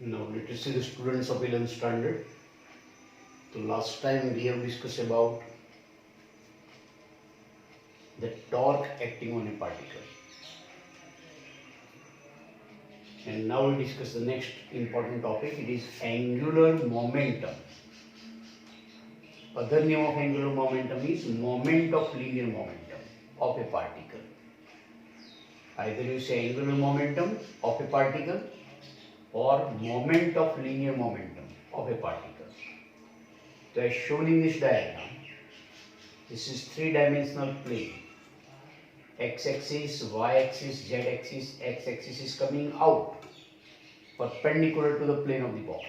Now let us see the students of 11th standard. So last time we have discussed about the torque acting on a particle. And now we discuss the next important topic. It is angular momentum. Other name of angular momentum is moment of linear momentum of a particle. Either you say angular momentum of a particle or moment of linear momentum of a particle. So as shown in this diagram, this is three-dimensional plane. X-axis, Y-axis, Z-axis, X-axis is coming out perpendicular to the plane of the ball.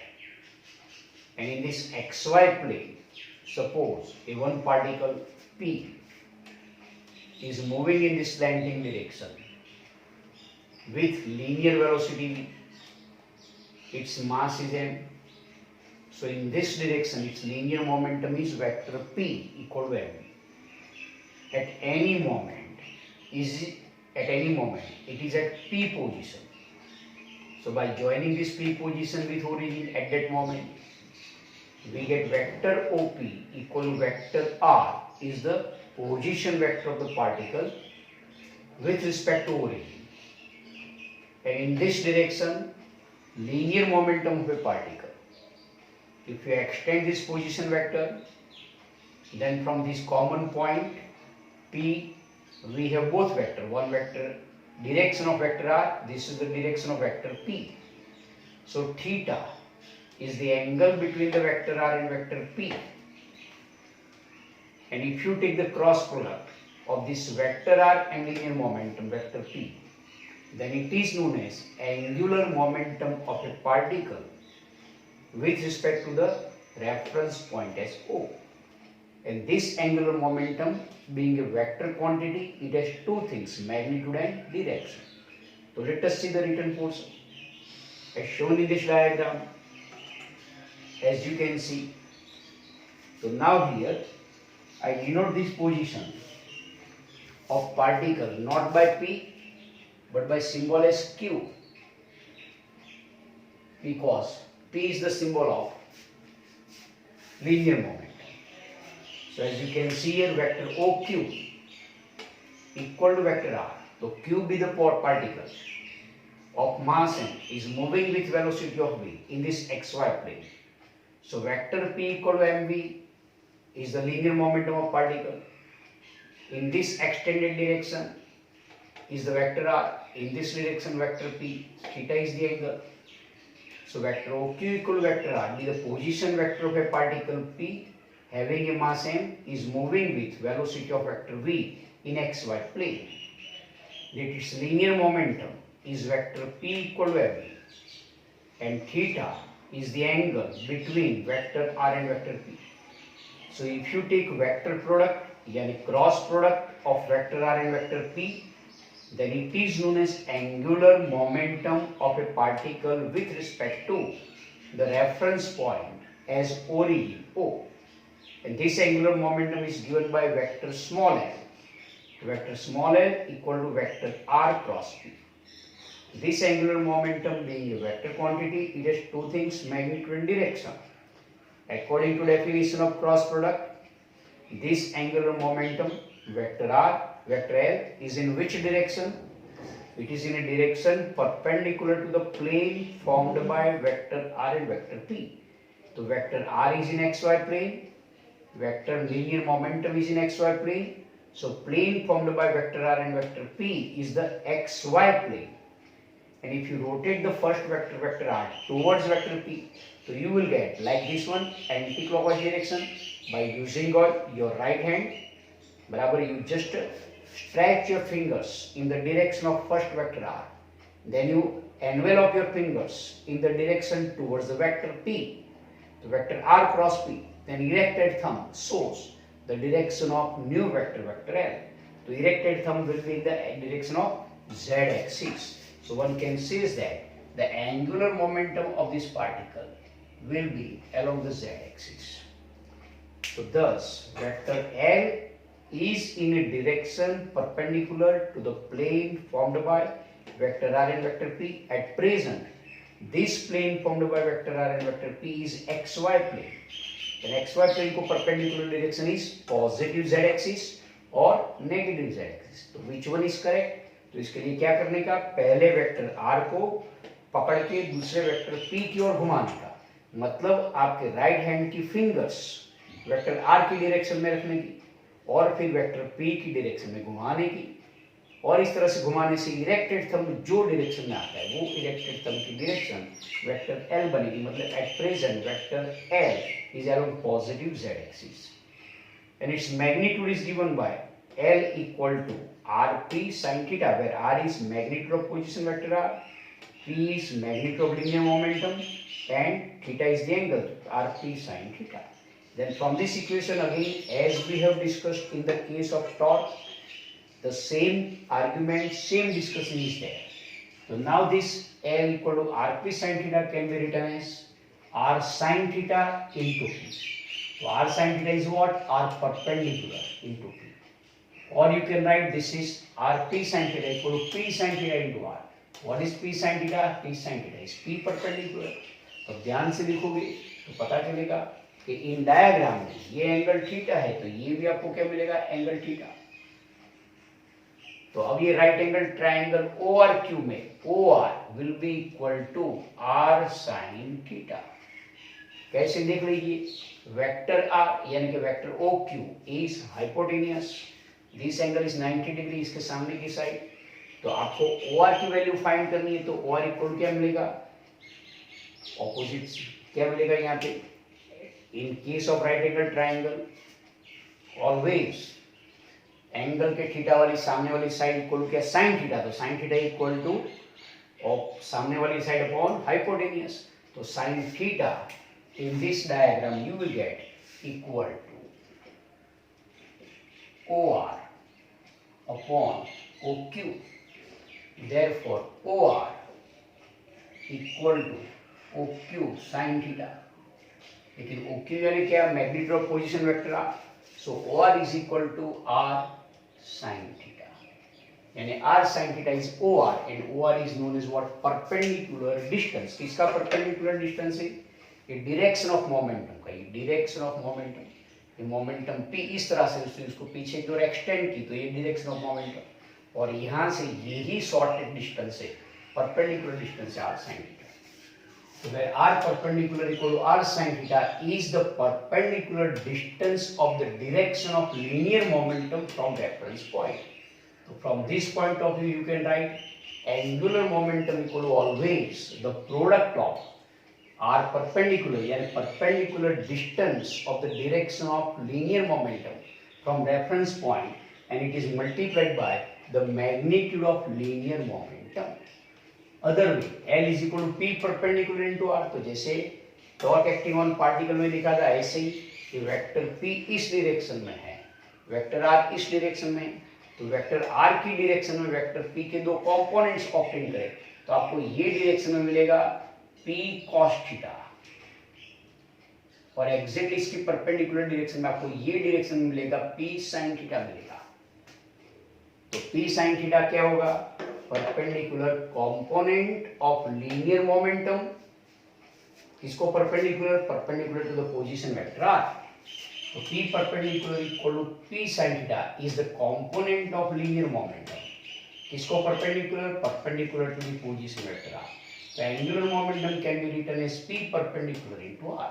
And in this XY plane, suppose a one particle P is moving in this slanting direction with linear velocity, its mass is m. So in this direction, its linear momentum is vector P equal to mv. At any moment, it is at P position. So by joining this P position with origin at that moment, we get vector OP equal to vector R is the position vector of the particle with respect to origin. And in this direction, linear momentum of a particle. If you extend this position vector, then from this common point P, we have both vector. One vector, direction of vector R, this is the direction of vector P. So theta is the angle between the vector R and vector P. And if you take the cross product of this vector R and linear momentum vector P, then it is known as angular momentum of a particle with respect to the reference point as O. And this angular momentum being a vector quantity, it has two things, magnitude and direction. So let us see the written portion. As shown in this diagram, as you can see. So now here, I denote this position of particle not by P, but by symbol as Q, because P is the symbol of linear momentum. So as you can see here, vector OQ equal to vector R. So Q be the particle of mass m is moving with velocity of v in this xy plane. So vector P equal to mv is the linear momentum of particle. In this extended direction is the vector R. In this direction vector P, theta is the angle. So vector OQ equal to vector R be the position vector of a particle P having a mass m is moving with velocity of vector v in xy plane. That its linear momentum is vector P equal to mv, and theta is the angle between vector R and vector P. So if you take vector product, yani cross product of vector R and vector P, then it is known as angular momentum of a particle with respect to the reference point as origin O. And this angular momentum is given by vector small l. Vector small l equal to vector R cross P. This angular momentum being a vector quantity, it has two things, magnitude and direction. According to definition of cross product, this angular momentum vector R, vector L is in which direction? It is in a direction perpendicular to the plane formed by vector R and vector P. So vector R is in xy plane, vector linear momentum is in xy plane. So plane formed by vector R and vector P is the xy plane. And if you rotate the first vector, vector R, towards vector P, so you will get like this one, anti-clockwise direction. By using your right hand, you just stretch your fingers in the direction of first vector R. Then you envelop your fingers in the direction towards the vector P, the vector R cross P. Then erected thumb shows the direction of new vector, vector L. So erected thumb will be in the direction of Z axis. So one can say that the angular momentum of this particle will be along the Z axis. So thus vector L is in a direction perpendicular to the plane formed by vector R and vector P. At present, This plane formed by vector r and vector p is xy plane. Then xy plane को perpendicular direction is positive z axis और negative z axis. तो which one is correct? तो इसके लिए क्या करने का, पहले वेक्टर r को पकड़ के दूसरे वेक्टर p की ओर घुमाने का, मतलब आपके राइट हैंड की फिंगर्स वेक्टर r की डायरेक्शन में रखने की और फिर वेक्टर p की डायरेक्शन में घुमाने की, और इस तरह से घुमाने से इरेक्टेड थंब जो डायरेक्शन में आता है वो इरेक्टेड थंब की डायरेक्शन वेक्टर l बनेगी. मतलब at present vector l is along positive z axis and its magnitude is given by L equal to Rp sin theta, where R is magnitude of position vector R, P is magnitude of linear momentum, and theta is the angle, Rp sin theta. Then from this equation again, as we have discussed in the case of torque, the same argument, same discussion is there. So now this L equal to Rp sin theta can be written as R sin theta into P. So R sin theta is what? R perpendicular into P. Or you can write this is Rp sin theta equal to P sin theta into R. What is P sin theta? P sin theta is P perpendicular. तो ध्यान से लिखोगे तो पता चलेगा कि in diagram में ये एंगल थीटा है तो ये भी आपको क्या मिलेगा, एंगल थीटा. तो अब ये राइट एंगल ट्राइंगल ORQ में OR will be equal to R sin theta. कैसे देख लीजिए, वेक्टर R यानी कि vector OQ is hypotenuse, this angle is 90 degree इसके सामने की साइड. तो आपको OR की वैल्यू फाइंड करनी है तो OR इक्वल क्या मिलेगा, ऑपोजिट क्या मिलेगा यहाँ पे. In case of right angle triangle always angle के थीटा वाली सामने वाली साइड इक्वल क्या, साइन थीटा. तो साइन थीटा इक्वल टू सामने वाली साइड अपॉन हाइपोटेनियस. तो sine theta in this diagram you will get equal to OR upon OQ. Therefore OR equal to OQ sin theta. लेकिन OQ यानी क्या, magnitude of position vector R. So OR is equal to R sin theta. यानी R sin theta is OR and OR is known as what, perpendicular distance. किसका perpendicular distance है, ये direction of momentum का, ये direction of momentum, ये momentum p इस तरह से उसने उसको पीछे की ओर एक्सटेंड की तो ये डायरेक्शन ऑफ मोमेंटम, और यहाँ से यही शॉर्टेड डिस्टेंस है, परपेंडिकुलर डिस्टेंस है R sin theta. So where R perpendicular equal to R sin theta is the perpendicular distance of the direction of linear momentum from reference point. So from this point of view you can write angular momentum equal to always the product of R perpendicular यानी perpendicular distance of the direction of linear momentum from reference point and it is multiplied by the magnitude of linear momentum. Other way L is equal to P perpendicular into R. तो जैसे torque acting on particle में लिखा था ऐसे ही कि vector P इस direction में है, वेक्टर R इस डायरेक्शन में है, तो वेक्टर R की डायरेक्शन में वेक्टर P के दो कंपोनेंट्स ऑब्टेन करें तो आपको ये डायरेक्शन में मिलेगा P cos थीटा, और एग्जैक्ट इसकी परपेंडिकुलर डायरेक्शन में आपको ये डायरेक्शन में मिलेगा P sin थीटा मिलेगा. तो P sin थीटा क्या होगा, perpendicular component of linear momentum. किसको perpendicular, perpendicular to the position vector R. तो P perpendicular equal to P sin theta is the component of linear momentum. किसको perpendicular, perpendicular to the position vector R. The angular momentum can be written as P perpendicular into R.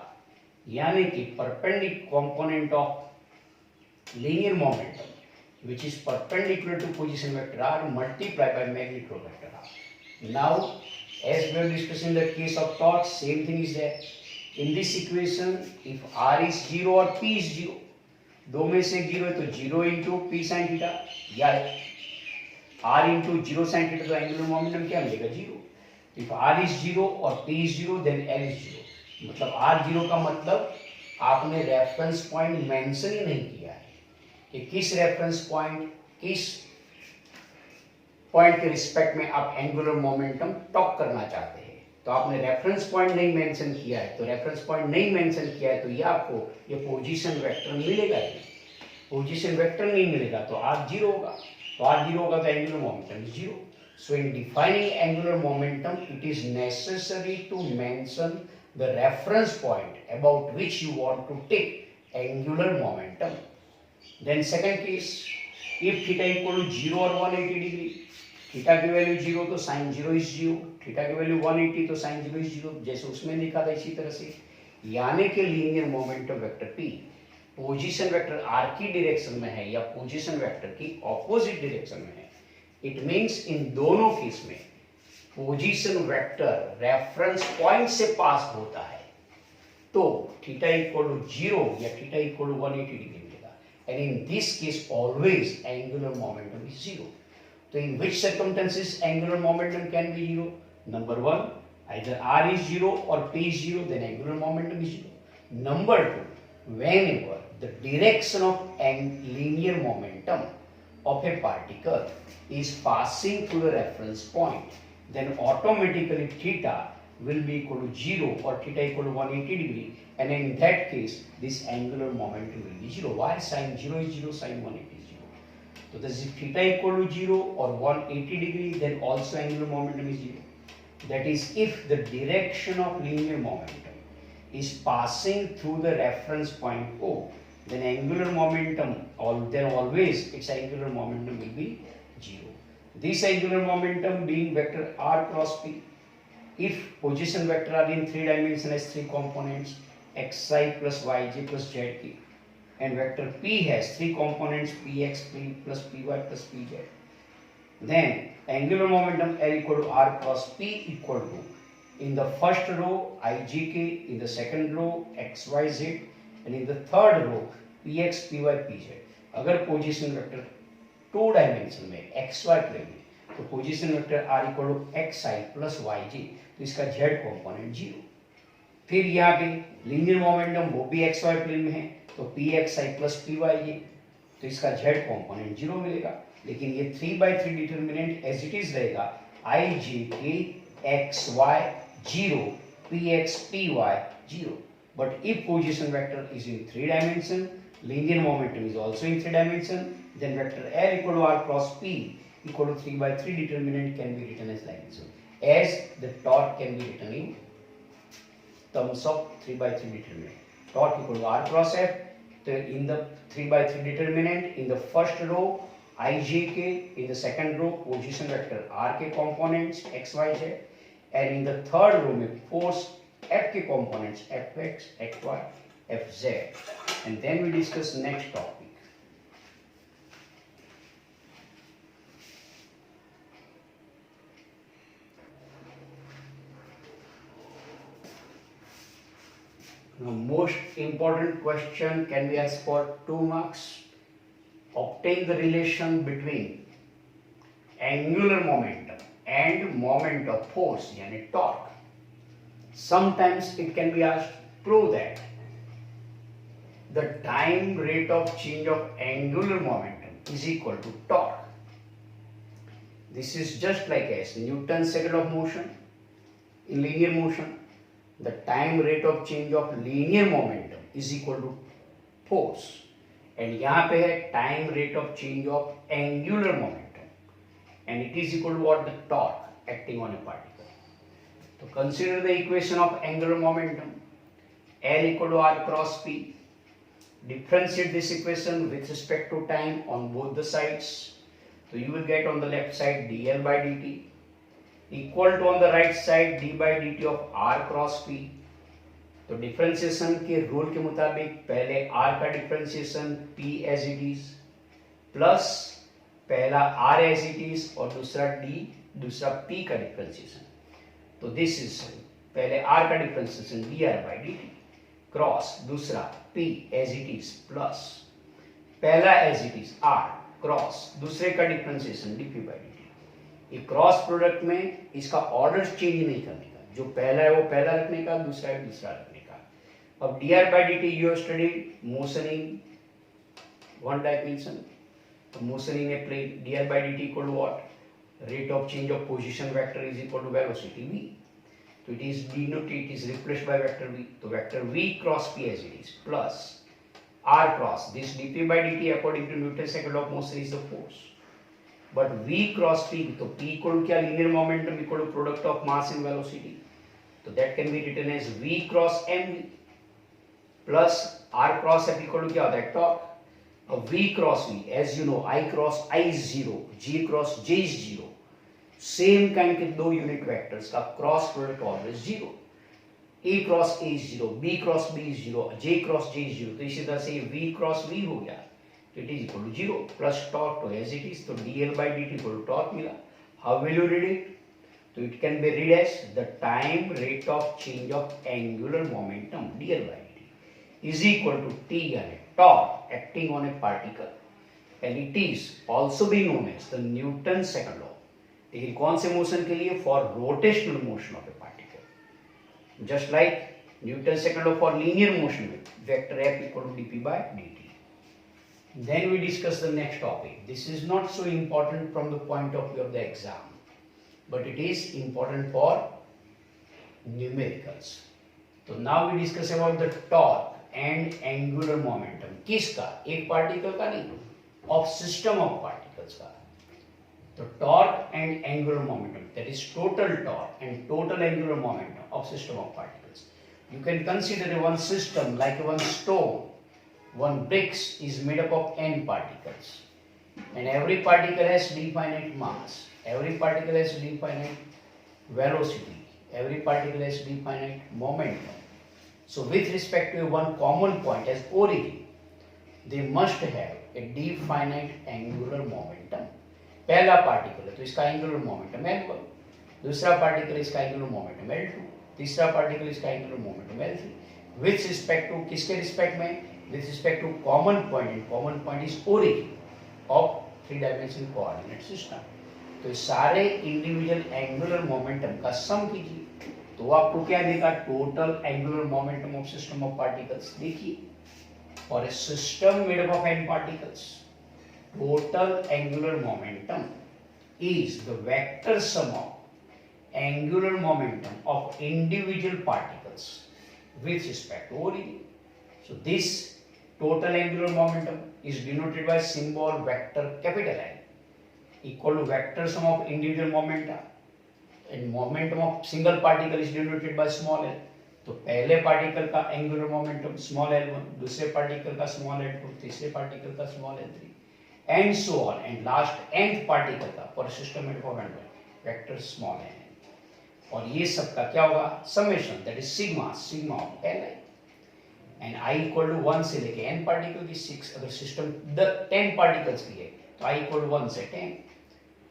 यानी कि perpendicular component of linear momentum, which is perpendicular to position vector R, multiplied by magnitude of vector R. Now, as we have discussed in the case of torque, same thing is there. In this equation, if R is 0 or P is 0, दो में से 0 है तो 0 into P sin theta या R into 0 sin theta, तो angular momentum क्या मिलेगा, 0. If R is 0 और P is 0 then L is 0. मतलब R 0 का मतलब आपने रेफरेंस पॉइंट मेंशन ही नहीं किया है कि किस रेफरेंस पॉइंट, किस पॉइंट के रिस्पेक्ट में आप एंगुलर मोमेंटम टॉक करना चाहते हैं. तो आपने रेफरेंस पॉइंट नहीं मेंशन किया है, तो रेफरेंस पॉइंट नहीं मेंशन किया है तो ये आपको ये पोजीशन वेक्टर मिलेगा ही, पोजीशन वेक्टर नहीं मिलेगा तो R 0 होगा, तो R 0 होगा तो angular momentum 0. So in defining angular momentum, it is necessary to mention the reference point about which you want to take angular momentum. Then second case, if theta equal to 0 or 180 degree, theta की value 0 तो sign 0 is 0, theta की value 180 तो sign 0 is 0, जैसे उसमें लिखा था इसी तरह से, यानी कि linear momentum vector P position vector r की डायरेक्शन में है या पोजीशन वेक्टर की ऑपोजिट डायरेक्शन में है। इट मींस इन दोनों केस में पोजीशन वेक्टर रेफरेंस पॉइंट से पास होता है तो थीटा इक्वल टू 0 या थीटा इक्वल टू 180 डिग्री मिलेगा, and in this case always angular momentum is 0। So in which circumstances angular momentum can be 0? Number 1, either r is 0 or p is 0, then angular momentum is 0. Number 2, whenever the direction of linear momentum of a particle is passing through the reference point, then automatically theta will be equal to 0 or theta equal to 180 degree, and in that case this angular momentum will be 0. Why sin 0 is 0, sin 180 is 0? So this is theta equal to 0 or 180 degree, then also angular momentum is 0. That is, if the direction of linear momentum is passing through the reference point O, then angular momentum, then always its angular momentum will be 0. This angular momentum being vector r cross p, if position vector are in 3 dimensions as 3 components, xi plus yj plus zk, and vector P has 3 components px, p plus py plus pz, then angular momentum L equal to r cross p equal to, in the first row ijk, in the second row xyz, and in the third row px, py, pz। अगर position vector 2 dimension में xy plane में, तो position vector r equal to xi plus yj, तो इसका z component 0। फिर यहाँ पे linear momentum वो भी xy प्लेन में है, तो pxi प्लस py, तो इसका z कंपोनेंट 0 मिलेगा। लेकिन ये 3/3 डिटरमिनेंट एज इट इज रहेगा, ijk xy 0, px py 0। But if position vector is in 3 dimension, linear momentum is also in 3 dimension, then vector L equal to r cross p equal to 3/3 determinant can be written as like this, as the torque can be written in terms of 3/3 determinant. Torque equal to r cross f. So in the 3/3 determinant, in the first row ijk, in the second row position vector r के components x, y, z, and in the third row में force f के components fx, fy, fz, and then we discuss next topic. Now, most important question can be asked for 2 marks. Obtain the relation between angular momentum and moment of force, यानी torque. Sometimes it can be asked, prove that the time rate of change of angular momentum is equal to torque. This is just like as Newton's second of motion in linear motion. The time rate of change of linear momentum is equal to force, and यहाँ पे है time rate of change of angular momentum, and it is equal to what? The torque acting on a particle. So consider the equation of angular momentum, L equal to r cross p. Differentiate this equation with respect to time on both the sides. So you will get on the left side dl by dt equal to on the right side d by dt of r cross p. तो differentiation के rule के मुताबिक पहले r का differentiation p as it is plus पहला r as it is और दूसरा d, दूसरा p का डिफरेंशिएशन। तो दिस इज पहले r का differentiation dr by dt cross दूसरा p as it is plus पहला as it is r cross दूसरे का डिफरेंशिएशन dp by dt। ये क्रॉस प्रोडक्ट में इसका ऑर्डर चेंज नहीं करने का, जो पहला है वो पहला रखने का, दूसरा है दूसरा रखने का। अब dr by dt you have studied motion in one dimension. तो motion in a plane, dr by dt equal to what? Rate of change of position vector is equal to velocity v. So it is denoted, it is replaced by vector v. So vector v cross p as it is plus r cross this dp by dt according to Newton's second law of motion is the force. But v cross p, तो p equal क्या, linear momentum equal to product of mass in velocity, तो that can be written as v cross mv plus r cross f equal to क्या होता है, torque. अब v cross v, as you know, i cross i is 0, g cross j is 0. Same kind के दो unit vectors का cross product always 0. a cross a is 0, b cross b is 0, j cross j is 0. तो इसी तरह से v cross v हो गया, it is equal to 0 plus torque to as it is, तो dl by dt equal to torque मिला. How will you read it? So it can be read as the time rate of change of angular momentum dl by dt is equal to t यानी torque acting on a particle, and it is also be known as the Newton's second law. लेकिन कौन से motion के लिए? For rotational motion of a particle. Just like Newton's second law for linear motion with vector f equal to dp by dt. Then we discuss the next topic. This is not so important from the point of view of the exam, but it is important for numericals. So now we discuss about the torque and angular momentum. किसका? एक particle का नहीं, of system of particles का. तो torque and angular momentum, that is total torque and total angular momentum of system of particles. You can consider one system like one stone. One bricks is made up of n particles, and every particle has definite mass, every particle has definite velocity, every particle has definite momentum. So with respect to one common point as origin, they must have a definite angular momentum. पहला particle है तो इसका angular momentum L1, दूसरा particle इसका angular momentum L2, तीसरा particle इसका angular momentum L3. With respect to, किसके respect में? with respect to common point, and common point is origin of three dimensional coordinate system. तो सारे इंडिविजुअल एंगुलर मोमेंटम का सम कीजिए, तो आपको क्या देगा? Total angular momentum of system of particles. देखिए, for a system made up of n particles, total angular momentum is the vector sum of angular momentum of individual particles with respect to origin. So this total angular momentum is denoted by symbol vector capital N equal to vector sum of individual momenta, and momentum of single particle is denoted by small l. तो पहले particle का angular momentum small l1, दूसरे particle का small l2, तीसरे particle का small l3, and so on, and last nth particle का for system made of vector small n. और ये सब का क्या होगा? Summation, that is sigma, sigma of li. And i equal to 1 से लेके n पार्टिकल की 6. अगर सिस्टम 10 पार्टिकल्स की है तो i इक्वल टू 1 से 10.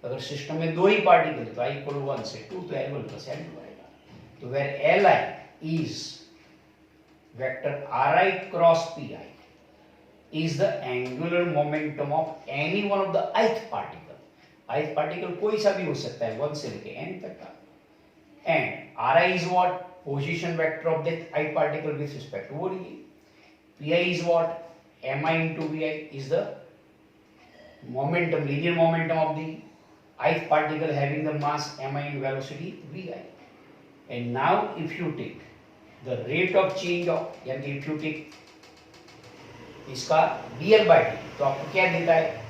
अगर सिस्टम में 2 ही पार्टिकल है तो i इक्वल टू 1 से 2, तो L1 प्लस L2 आएगा. तो where li is vector ri cross pi is the angular momentum of any one of the ith particle. ith particle कोई सा भी हो सकता है 1 से लेके n तक का. And ri is what? Position vector of that ith particle with respect to origin. Pi is what? Mi into Vi is the momentum, linear momentum of the ith particle having the mass mi and velocity Vi. And now if you take the rate of change of, यानी if you take इसका dl by dt, तो आपको क्या देता है?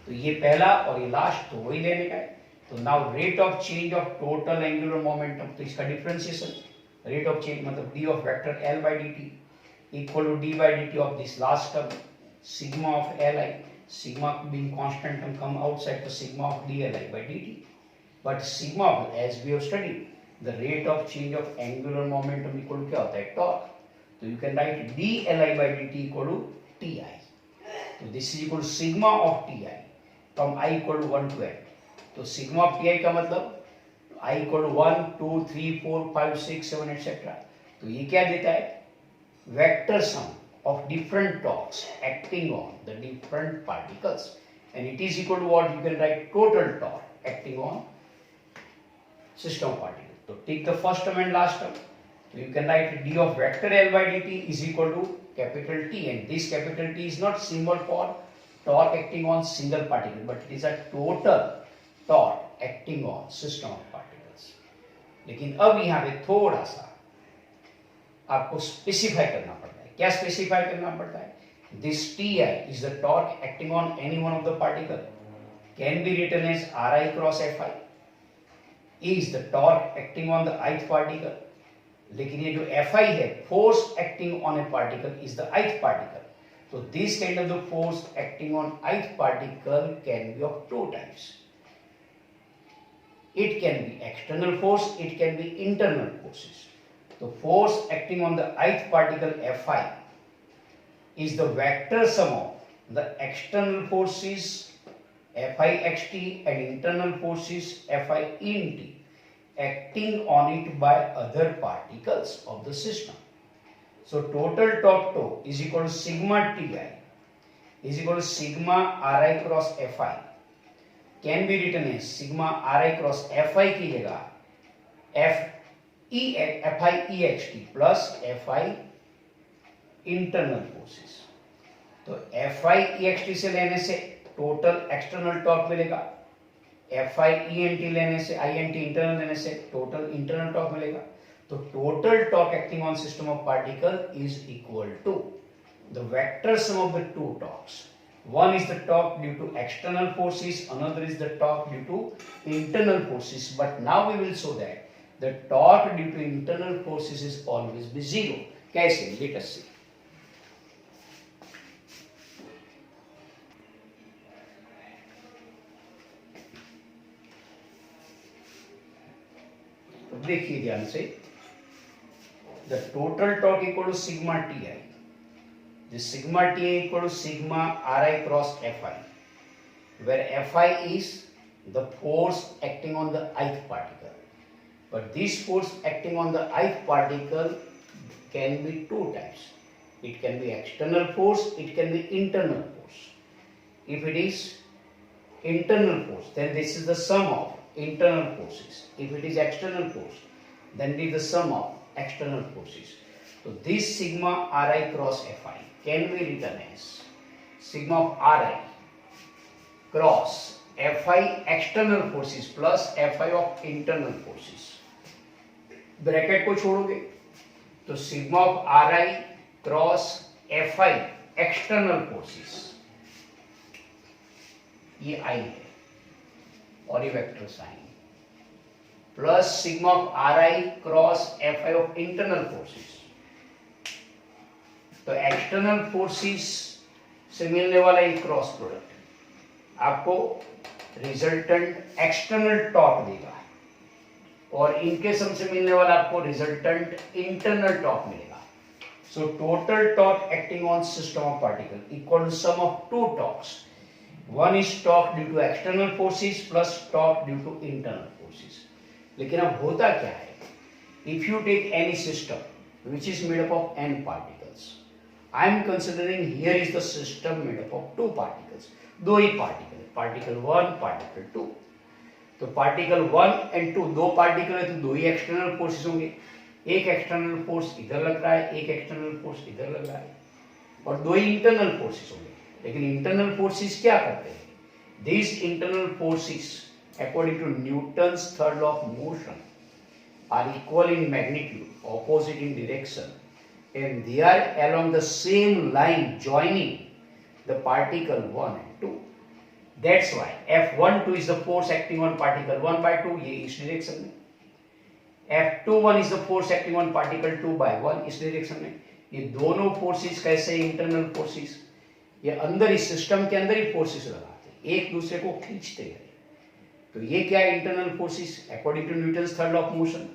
तो ये पहला और ये लास्ट तो वही लेने का है. तो now rate of change of total angular momentum, तो इसका डिफरेंशिएशन, रेट ऑफ चेंज मतलब d of vector l by dt equal to d by dt of this last term, sigma of li, sigma being constant and come outside the sigma of dli by dt. But sigma of, as we have studied, the rate of change of angular momentum equal to क्या होता है? torque. So you can write dli by dt equal to ti. So this is equal to sigma of ti from I equal to 1 to n. तो sigma of T का मतलब I equal to 1, 2, 3, 4, 5, 6, 7 etcetera. तो ये क्या देता है? Vector sum of different torques acting on the different particles, and it is equal to what? You can write total torque acting on system of particle. तो take the first term and last term. So you can write d of vector L by dt is equal to capital T, and this capital T is not symbol for torque acting on single particle, but it is a total torque acting on system of particles. लेकिन अब यहाँ पे थोड़ा सा आपको specify करना पड़ता है. क्या स्पेसिफाई करना पड़ता है? This Ti is the torque acting on any one of the particle. can be written as Ri cross Fi is the torque acting on the ith particle. लेकिन ये जो Fi है, force acting on a particle is the ith particle. So this kind of the force acting on ith particle can be of two types. It can be external force, it can be internal forces. The force acting on the ith particle Fi is the vector sum of the external forces Fi xt and internal forces Fi int acting on it by other particles of the system. So total torque tau is equal to sigma Ti is equal to sigma Ri cross Fi can be written as sigma Ri cross Fi की जगह Fi ext plus Fi internal forces. तो Fi ext से लेने से total external torque मिलेगा, Fi ent लेने से int internal लेने से टोटल इंटरनल टॉर्क मिलेगा. तो total torque acting on system of particle is equal to the vector sum of the two torques. One is the torque due to external forces, another is the torque due to internal forces. But now we will show that the torque due to internal forces is always be zero. कैसे? Let us see. देखिए ध्यान से, the total torque equal to sigma Ti. The sigma Ti equal to sigma Ri cross Fi, where Fi is the force acting on the ith particle. But this force acting on the ith particle can be two types. It can be external force, it can be internal force. If it is internal force, then this is the sum of internal forces. If it is external force, then it is the sum of external forces. So this sigma Ri cross Fi can be written as sigma of Ri cross Fi external forces plus Fi of internal forces. Bracket को छोड़ोगे तो sigma of Ri cross Fi external forces, ये I है और ये vector sign, plus sigma of Ri cross Fi of internal forces. तो external forces से मिलने वाला ये क्रॉस प्रोडक्ट आपको रिजल्टेंट एक्सटर्नल टॉर्क देगा और इनके सम से मिलने वाला आपको रिजल्टेंट इंटरनल टॉर्क मिलेगा. So total torque acting on system of particle equal to sum of two torques. One is torque due to external forces plus torque due to internal forces. लेकिन अब होता क्या है, if you take any system which is made up of n particles, I am considering here is the system made up of two particles, दो ही particle, particle 1 particle 2. तो particle 1 and 2 दो particle है तो दो ही एक्सटर्नल फोर्सेस होंगे. एक external force इधर लग रहा है, एक एक्सटर्नल फोर्स इधर लग रहा है और दो ही इंटरनल फोर्सेस होंगे. लेकिन इंटरनल फोर्सेस क्या करते हैं? These internal forces according to Newton's third law of motion are equal in magnitude, opposite in direction, and they are along the same line joining the particle 1 and 2. That's why F12 is the force acting on particle 1 by 2, ये इस direction में. F21 is the force acting on particle 2 by 1, इस direction में. ये दोनों forces कैसे internal forces, ये अंदर इस सिस्टम के अंदर ही फोर्सेस लगाते हैं, एक दूसरे को खींचते हैं. तो ये क्या है internal forces according to Newton's third law of motion.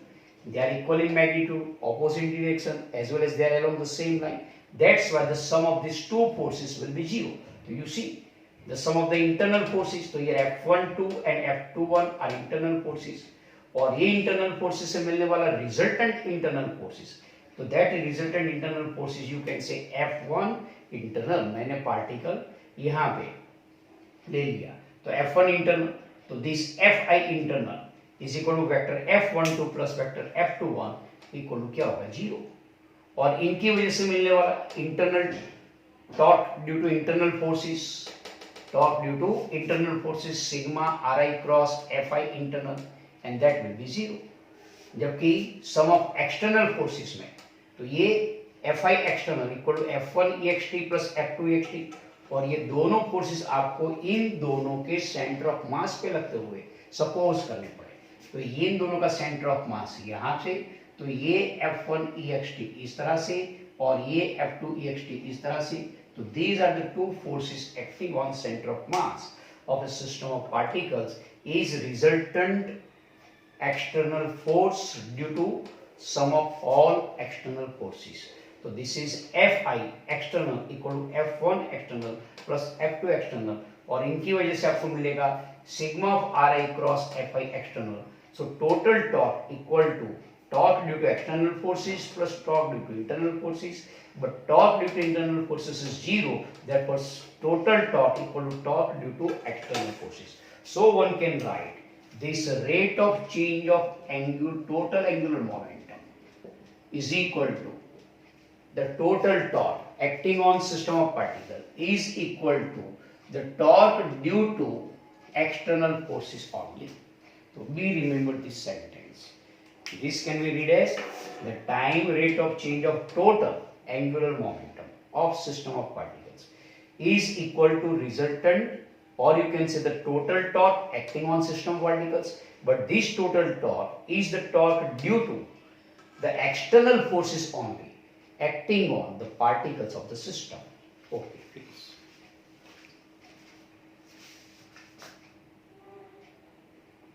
They are equal in magnitude, opposite direction, as well as they are along the same line. That's why the sum of these two forces will be zero. So you see, the sum of the internal forces, so here F12 and F21 are internal forces, और ये internal forces से मिलने वाला resultant internal forces. So that resultant internal forces you can say F1 internal. मैंने particle यहाँ पे ले लिया, तो F1 internal, तो this Fi internal is equal to vector F12 plus vector F21 equal to क्या होगा 0. और इनकी वजह से मिलने वाला internal torque due to internal forces, torque due to internal forces sigma Ri cross Fi internal and that will be 0. जबकि सम of external forces में तो ये Fi external equal to F1 ext plus F2 ext, और ये दोनों forces आपको इन दोनों के सेंटर ऑफ मास पे लगते हुए सपोज करने पड़े। तो ये इन दोनों का सेंटर ऑफ मास यहाँ से, तो ये F1 ext इस तरह से और ये F2 ext इस तरह से। तो these are the two forces acting on center of mass of a system of particles is resultant external force due to sum of all external forces. So this is Fi external equal to F1 external plus F2 external और इनकी वजह से आपको मिलेगा sigma of Ri cross Fi external. So total torque equal to torque due to external forces plus torque due to internal forces, but torque due to internal forces is zero, therefore total torque equal to torque due to external forces. So one can write this rate of change of total angular momentum is equal to the total torque acting on system of particle is equal to the torque due to external forces only. So be remember this sentence. This can be read as the time rate of change of total angular momentum of system of particles is equal to resultant, or you can say the total torque acting on system of particles, but this total torque is the torque due to the external forces only acting on the particles of the system. Okay, finish.